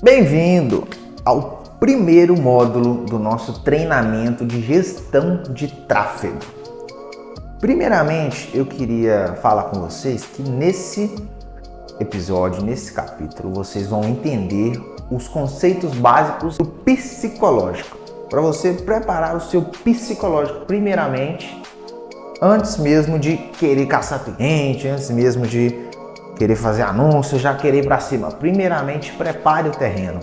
Bem-vindo ao primeiro módulo do nosso treinamento de gestão de tráfego. Primeiramente, eu queria falar com vocês que nesse episódio, nesse capítulo, vocês vão entender os conceitos básicos do psicológico. Para você preparar o seu psicológico primeiramente, antes mesmo de querer caçar cliente, antes mesmo de querer fazer anúncio, já querer ir para cima. Primeiramente, prepare o terreno.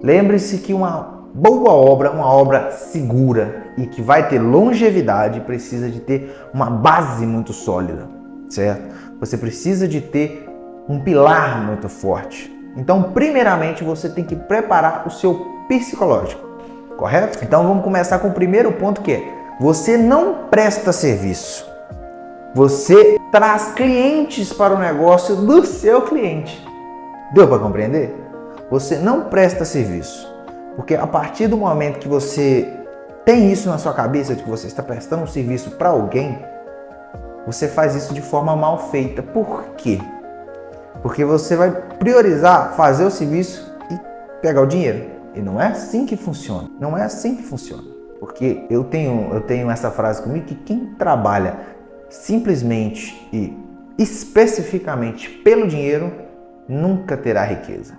Lembre-se que uma boa obra, uma obra segura e que vai ter longevidade, precisa de ter uma base muito sólida, certo? Você precisa de ter um pilar muito forte. Então, primeiramente, você tem que preparar o seu psicológico, correto? Então, vamos começar com o primeiro ponto, que é: você não presta serviço. Você traz clientes para o negócio do seu cliente. Deu para compreender? Você não presta serviço. Porque a partir do momento que você tem isso na sua cabeça, de que você está prestando um serviço para alguém, você faz isso de forma mal feita. Por quê? Porque você vai priorizar fazer o serviço e pegar o dinheiro. E não é assim que funciona. Não é assim que funciona. Porque eu tenho essa frase comigo, que quem trabalha simplesmente e especificamente pelo dinheiro nunca terá riqueza.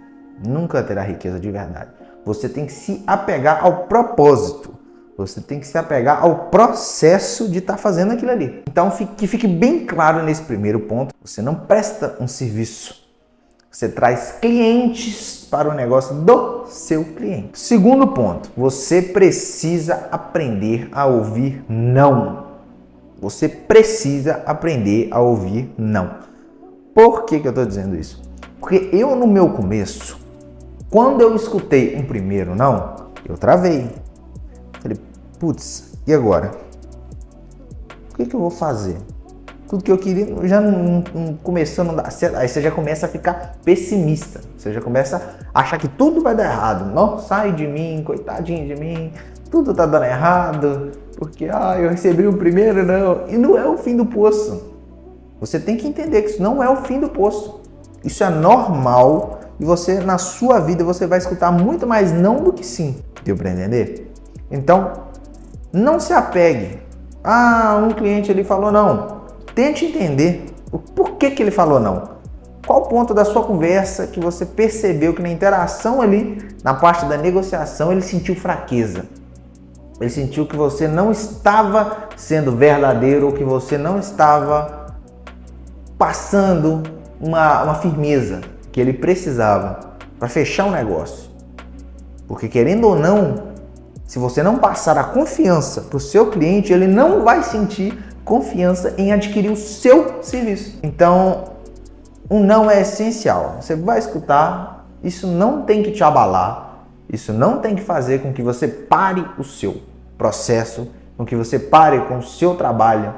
Nunca terá riqueza de verdade. Você tem que se apegar ao propósito. Você tem que se apegar ao processo de estar fazendo aquilo ali. Então, que fique bem claro nesse primeiro ponto: você não presta um serviço. Você traz clientes para o negócio do seu cliente. Segundo ponto: você precisa aprender a ouvir não. Você precisa aprender a ouvir não. Por que eu estou dizendo isso? Porque eu, no meu começo, quando eu escutei um primeiro não, eu travei. Falei, putz, e agora? O que eu vou fazer? Tudo que eu queria já não começou a não dar certo. Aí você já começa a ficar pessimista. Você já começa a achar que tudo vai dar errado. Não, sai de mim, coitadinho de mim. Tudo tá dando errado. Porque eu recebi o primeiro não. E não é o fim do poço. Você tem que entender que isso não é o fim do poço. Isso é normal. E você, na sua vida, você vai escutar muito mais não do que sim. Deu para entender? Então, não se apegue. Um cliente ali falou não. Tente entender o porquê que ele falou não. Qual o ponto da sua conversa que você percebeu que na interação ali, na parte da negociação, ele sentiu fraqueza. Ele sentiu que você não estava sendo verdadeiro ou que você não estava passando uma firmeza que ele precisava para fechar um negócio. Porque querendo ou não, se você não passar a confiança para o seu cliente, ele não vai sentir confiança em adquirir o seu serviço. Então, um não é essencial. Você vai escutar, isso não tem que te abalar, isso não tem que fazer com que você pare o seu processo, com que você pare com o seu trabalho,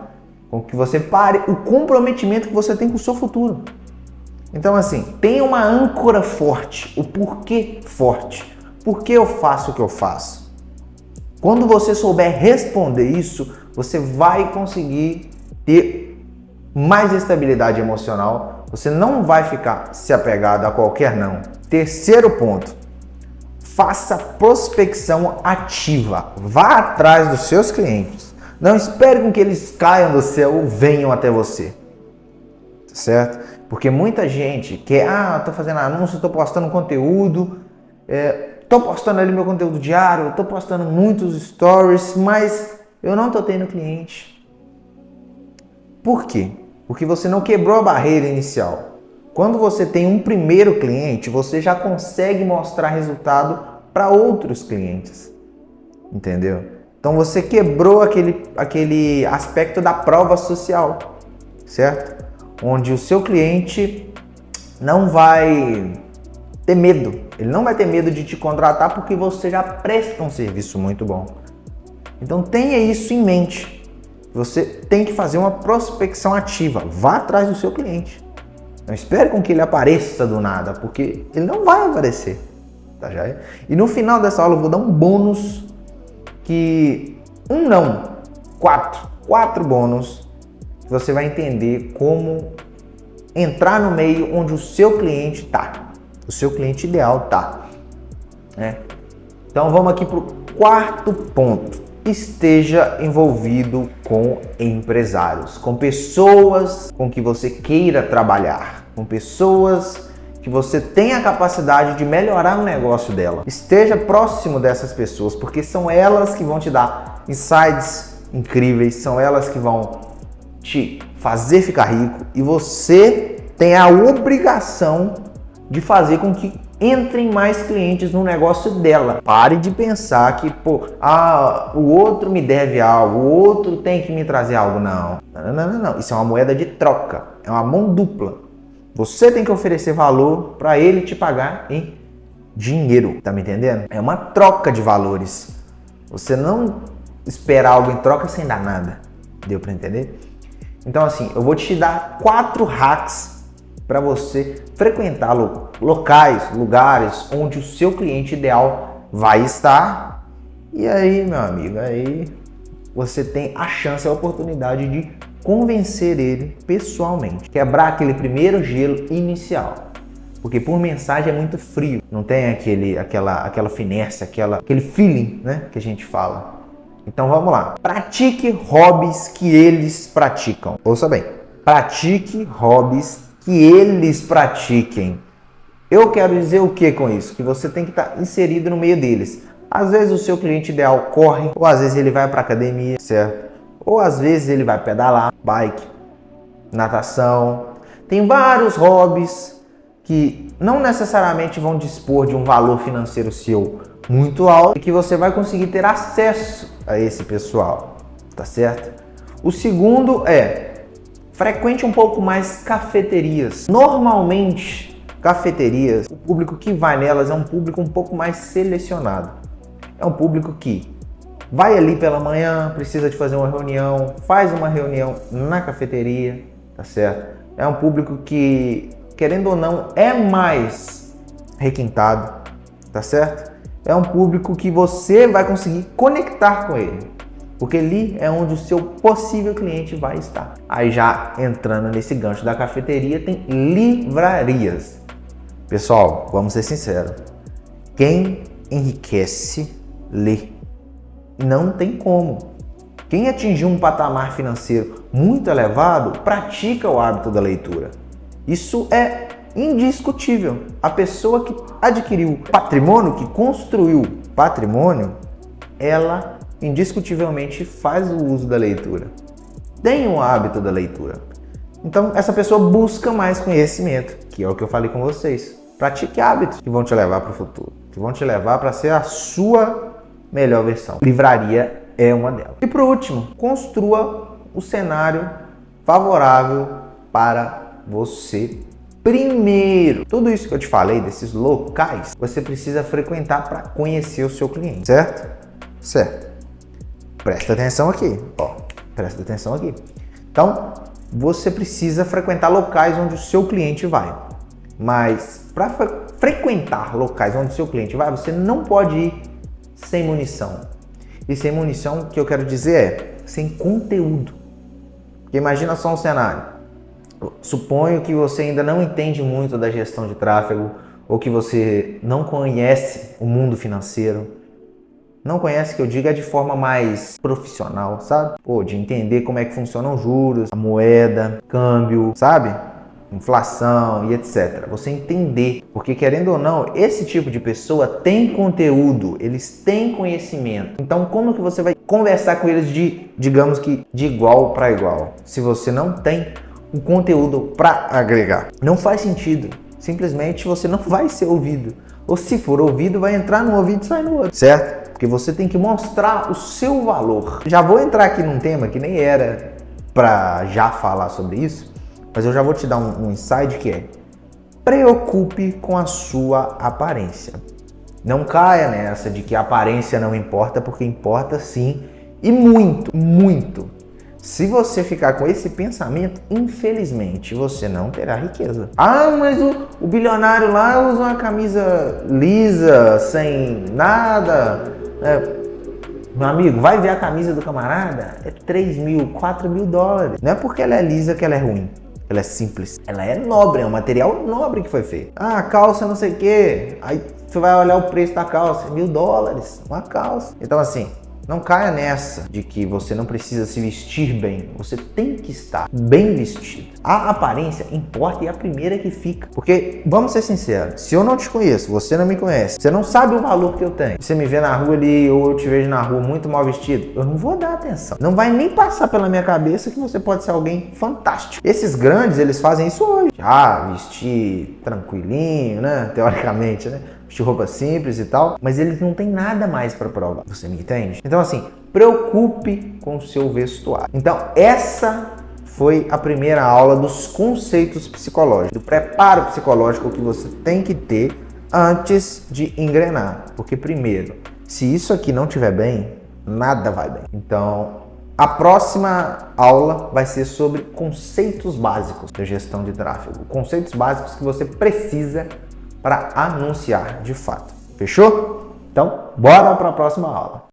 com que você pare o comprometimento que você tem com o seu futuro. Então, assim, tenha uma âncora forte, o porquê forte. Por que eu faço o que eu faço? Quando você souber responder isso, você vai conseguir ter mais estabilidade emocional. Você não vai ficar se apegado a qualquer não. Terceiro ponto: faça prospecção ativa. Vá atrás dos seus clientes. Não espere com que eles caiam do céu ou venham até você. Certo? Porque muita gente quer, estou fazendo anúncio, estou postando conteúdo, estou postando ali meu conteúdo diário, estou postando muitos stories, mas eu não estou tendo cliente. Por quê? Porque você não quebrou a barreira inicial. Quando você tem um primeiro cliente, você já consegue mostrar resultado para outros clientes. Entendeu? Então você quebrou aquele aspecto da prova social, certo? Onde o seu cliente não vai ter medo. Ele não vai ter medo de te contratar porque você já presta um serviço muito bom. Então tenha isso em mente. Você tem que fazer uma prospecção ativa. Vá atrás do seu cliente. Não espere com que ele apareça do nada, porque ele não vai aparecer. Tá, já? E no final dessa aula eu vou dar um bônus que... quatro bônus. Você vai entender como entrar no meio onde o seu cliente está. o seu cliente ideal tá, né? Então vamos aqui para o quarto ponto. Esteja envolvido com empresários, com pessoas com que você queira trabalhar, com pessoas que você tenha a capacidade de melhorar o negócio dela. Esteja próximo dessas pessoas, porque são elas que vão te dar insights incríveis, são elas que vão te fazer ficar rico e você tem a obrigação de fazer com que entrem mais clientes no negócio dela. Pare de pensar que, o outro me deve algo, o outro tem que me trazer algo. Não. Isso é uma moeda de troca, é uma mão dupla. Você tem que oferecer valor para ele te pagar em dinheiro, tá me entendendo? É uma troca de valores. Você não espera algo em troca sem dar nada. Deu para entender? Então assim, eu vou te dar 4 hacks para você frequentar locais, lugares onde o seu cliente ideal vai estar. E aí, meu amigo, aí você tem a chance, a oportunidade de convencer ele pessoalmente. Quebrar aquele primeiro gelo inicial. Porque por mensagem é muito frio. Não tem aquela finesse, aquele feeling, né, que a gente fala. Então vamos lá. Pratique hobbies que eles praticam. Ouça bem. Pratique hobbies que eles pratiquem. Eu quero dizer o que com isso? Que você tem que estar inserido no meio deles. Às vezes o seu cliente ideal corre, ou às vezes ele vai para academia, certo? Ou às vezes ele vai pedalar, bike, natação. Tem vários hobbies que não necessariamente vão dispor de um valor financeiro seu muito alto e que você vai conseguir ter acesso a esse pessoal, tá certo? O segundo é frequente um pouco mais cafeterias. Normalmente, cafeterias, o público que vai nelas é um público um pouco mais selecionado. É um público que vai ali pela manhã, precisa de fazer uma reunião, faz uma reunião na cafeteria, tá certo? É um público que, querendo ou não, é mais requintado, tá certo? É um público que você vai conseguir conectar com ele. Porque ali é onde o seu possível cliente vai estar. Aí já entrando nesse gancho da cafeteria, tem livrarias. Pessoal, vamos ser sinceros. Quem enriquece, lê. Não tem como. Quem atingiu um patamar financeiro muito elevado, pratica o hábito da leitura. Isso é indiscutível. A pessoa que adquiriu patrimônio, que construiu patrimônio, ela indiscutivelmente faz o uso da leitura. Tem um hábito da leitura. Então, essa pessoa busca mais conhecimento, que é o que eu falei com vocês. Pratique hábitos que vão te levar para o futuro, que vão te levar para ser a sua melhor versão. Livraria é uma delas. E por último, construa o cenário favorável para você primeiro. Tudo isso que eu te falei, desses locais, você precisa frequentar para conhecer o seu cliente, certo? Certo. Presta atenção aqui, presta atenção aqui. Então, você precisa frequentar locais onde o seu cliente vai. Mas para frequentar locais onde o seu cliente vai, você não pode ir sem munição. E sem munição, o que eu quero dizer é sem conteúdo. Porque imagina só um cenário. Suponho que você ainda não entende muito da gestão de tráfego ou que você não conhece o mundo financeiro. Não conhece, que eu digo, é de forma mais profissional, sabe? De entender como é que funcionam os juros, a moeda, câmbio, sabe? Inflação e etc. Você entender, porque querendo ou não, esse tipo de pessoa tem conteúdo, eles têm conhecimento. Então, como que você vai conversar com eles digamos que de igual para igual, se você não tem um conteúdo para agregar? Não faz sentido. Simplesmente você não vai ser ouvido. Ou se for ouvido, vai entrar no ouvido e sai no outro, certo? Porque você tem que mostrar o seu valor. Já vou entrar aqui num tema que nem era para já falar sobre isso, mas eu já vou te dar um insight que é: preocupe com a sua aparência. Não caia nessa de que a aparência não importa, porque importa sim, e muito, muito. Se você ficar com esse pensamento, infelizmente, você não terá riqueza. Mas o bilionário lá usa uma camisa lisa, sem nada. Meu amigo, vai ver a camisa do camarada, é 3 mil, 4 mil dólares. Não é porque ela é lisa que ela é ruim. ela é simples, ela é nobre, é um material nobre que foi feito. Ah, calça não sei o quê. Aí você vai olhar o preço da calça, $1.000, uma calça. Então assim, não caia nessa de que você não precisa se vestir bem. Você tem que estar bem vestido. A aparência importa e é a primeira que fica. Porque, vamos ser sinceros, se eu não te conheço, você não me conhece, você não sabe o valor que eu tenho, você me vê na rua ali ou eu te vejo na rua muito mal vestido, eu não vou dar atenção. Não vai nem passar pela minha cabeça que você pode ser alguém fantástico. Esses grandes, eles fazem isso hoje. Vestir tranquilinho, né? Teoricamente, né? Vestir roupa simples e tal, mas eles não têm nada mais para provar. Você me entende? Então assim, preocupe com o seu vestuário. Então essa foi a primeira aula dos conceitos psicológicos, do preparo psicológico que você tem que ter antes de engrenar. Porque primeiro, se isso aqui não estiver bem, nada vai bem. Então a próxima aula vai ser sobre conceitos básicos da gestão de tráfego. Conceitos básicos que você precisa para anunciar de fato. Fechou? Então, bora para a próxima aula.